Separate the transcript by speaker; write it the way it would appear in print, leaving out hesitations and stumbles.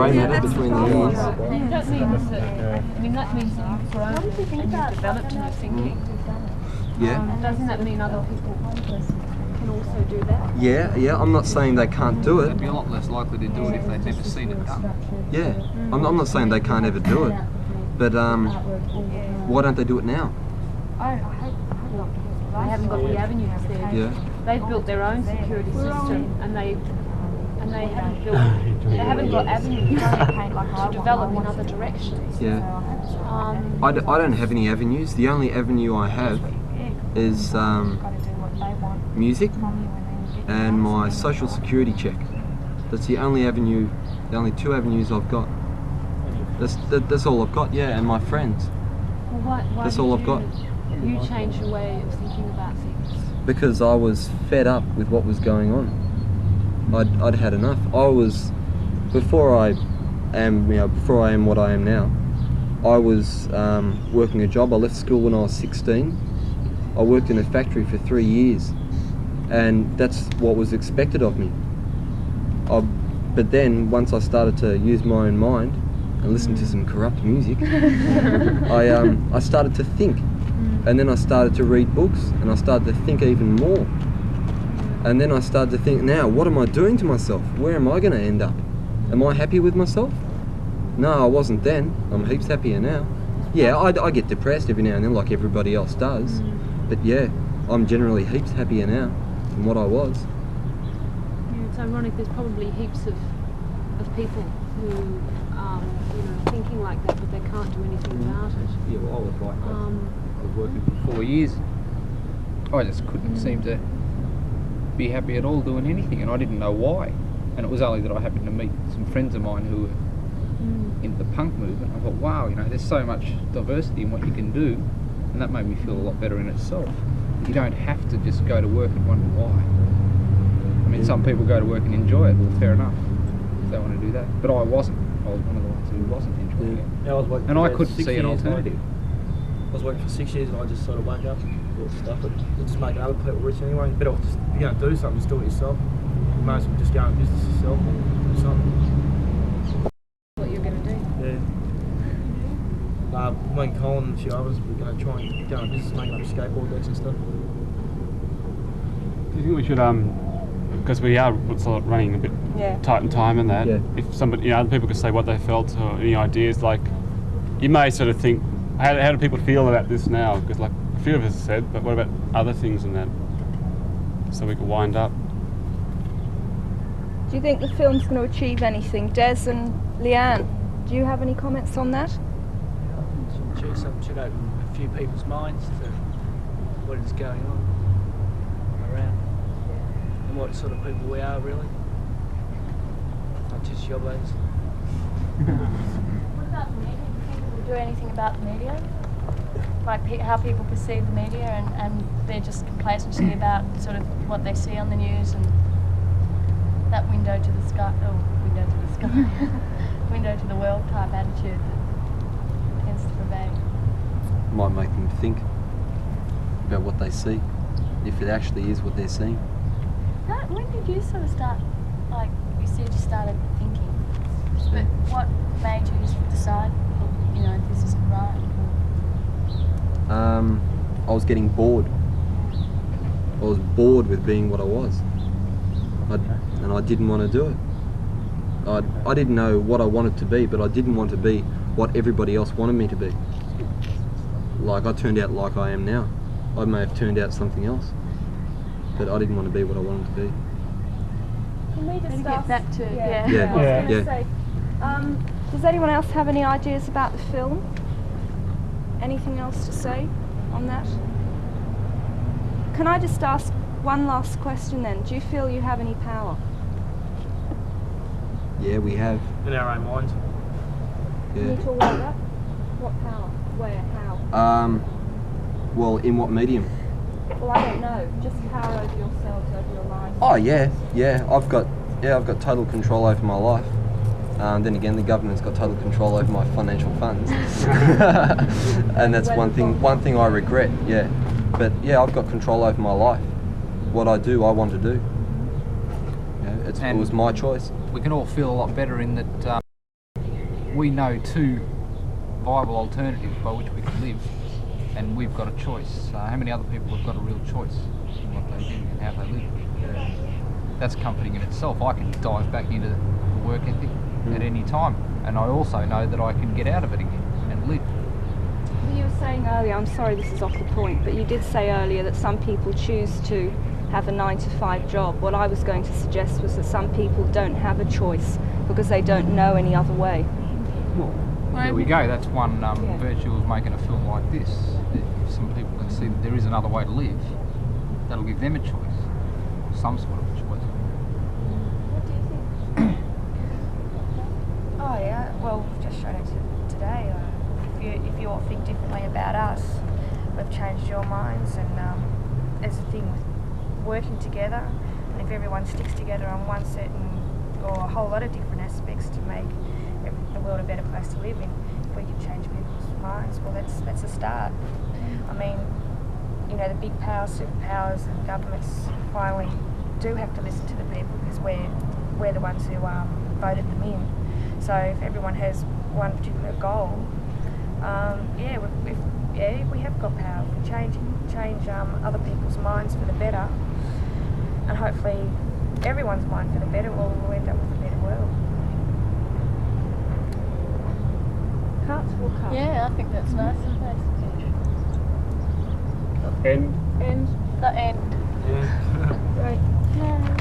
Speaker 1: Grey matter between the ears.
Speaker 2: That means that, that means that you've grown and you've developed in your thinking.
Speaker 1: Yeah.
Speaker 2: Doesn't that mean other people can also do that?
Speaker 1: Yeah. I'm not saying they can't do it.
Speaker 3: They'd be a lot less likely to do it if they'd never seen it done.
Speaker 1: Yeah. I'm not saying they can't ever do it, but why don't they do it now?
Speaker 2: They haven't got the avenues there.
Speaker 1: Yeah.
Speaker 2: They've built their own security system, and they haven't got avenues to develop in other directions.
Speaker 1: Yeah. I don't have any avenues. The only avenue I have is music and my social security check. That's the only avenue, the only two avenues I've got. That's all I've got, yeah, and my friends.
Speaker 2: Well, why
Speaker 1: that's all I've got.
Speaker 2: You changed your way of thinking about things?
Speaker 1: Because I was fed up with what was going on. I'd had enough. I was, before I am what I am now, I was working a job. I left school when I was 16. I worked in a factory for 3 years, and that's what was expected of me. But then, once I started to use my own mind and listen to some corrupt music, I started to think. And then I started to read books, and I started to think even more. And then I started to think, now, what am I doing to myself? Where am I going to end up? Am I happy with myself? No, I wasn't then. I'm heaps happier now. Yeah, I get depressed every now and then like everybody else does. But yeah, I'm generally heaps happier now than what I was.
Speaker 2: Yeah, it's ironic, there's probably heaps of people who thinking like that, but they can't do anything about it.
Speaker 3: Yeah, well, I was like that. I was working for 4 years. I just couldn't seem to be happy at all doing anything, and I didn't know why. And it was only that I happened to meet some friends of mine who were into the punk movement. I thought, wow, there's so much diversity in what you can do, and that made me feel a lot better in itself. You don't have to just go to work and wonder why. I mean, some people go to work and enjoy it. Well, fair enough if they want to do that. But I wasn't. I was one of the ones who wasn't enjoying it.
Speaker 4: Yeah, I was working
Speaker 3: and I couldn't
Speaker 4: 6
Speaker 3: see an
Speaker 4: years,
Speaker 3: alternative.
Speaker 4: I was working for 6 years, and I just sort of woke up and thought, stuff it. We're just making other people rich anyway. Better off just, if you're going to do something, just do it yourself. You might as well just go in business yourself or do something.
Speaker 2: What you're going to do?
Speaker 4: Yeah. Me and Colin and a few others, we're going to try and go in business, making up skateboard decks and stuff.
Speaker 5: Do you think we should, because we are sort of running a bit tight in time and that, if somebody, other people could say what they felt or any ideas, like, you may sort of think, how do people feel about this now? Because like a few of us have said, but what about other things and that? So we could wind up.
Speaker 6: Do you think the film's going to achieve anything? Des and Leanne, do you have any comments on that?
Speaker 7: It should open a few people's minds to what is going on around and what sort of people we are really, not just yobbos.
Speaker 8: What about the media? Do you think we'll do anything about the media? Like how people perceive the media and they're just complacency about sort of what they see on the news and that window to the sky, window to the world type attitude that tends to pervade.
Speaker 1: Might make them think about what they see, if it actually is what they're seeing.
Speaker 8: When did you sort of start, like you said you started thinking, but what made you decide, this isn't right?
Speaker 1: I was getting bored. I was bored with being what I was. And I didn't want to do it. I didn't know what I wanted to be, but I didn't want to be what everybody else wanted me to be. Like I turned out like I am now. I may have turned out something else, but I didn't want to be what I wanted to be.
Speaker 6: Can we discuss?
Speaker 2: Get back to
Speaker 6: Yeah. Does anyone else have any ideas about the film? Anything else to say on that? Can I just ask one last question then? Do you feel you have any power?
Speaker 1: Yeah, we have.
Speaker 4: In our own minds.
Speaker 6: Can you talk about that? What power? Where? How?
Speaker 1: Well, in what medium?
Speaker 6: Well, I don't know. Just power over yourselves, over your lives.
Speaker 1: Oh yeah. I've got total control over my life. Then again, the government's got total control over my financial funds, and that's one thing I regret. Yeah, but yeah, I've got control over my life. What I do, I want to do. Yeah, it was my choice.
Speaker 3: We can all feel a lot better in that we know two viable alternatives by which we can live, and we've got a choice. How many other people have got a real choice in what they do and how they live? That's comforting in itself. I can dive back into the work ethic at any time, and I also know that I can get out of it again and live.
Speaker 6: You were saying earlier, I'm sorry this is off the point, but you did say earlier that some people choose to have a 9-to-5 job. What I was going to suggest was that some people don't have a choice because they don't know any other way.
Speaker 3: Well, there we go. That's one virtue of making a film like this. If some people can see that there is another way to live, that'll give them a choice, some sort of a choice.
Speaker 6: What do you think?
Speaker 9: Oh yeah, well we've just shown it today. If you all think differently about us, we've changed your minds, and there's a thing with working together, and if everyone sticks together on one certain or a whole lot of different aspects to make the world a better place to live in, if we can change people's minds, well that's a start. I mean, you know, the big powers, superpowers and governments finally do have to listen to the people because we're the ones who voted them in. So if everyone has one particular goal, we have got power. We change other people's minds for the better, and hopefully everyone's mind for the better. We'll end up with a better world.
Speaker 6: Cuts will cut.
Speaker 8: Yeah, I think that's nice.
Speaker 5: End.
Speaker 6: End.
Speaker 8: The end.
Speaker 4: Yeah.
Speaker 6: Right.
Speaker 8: No.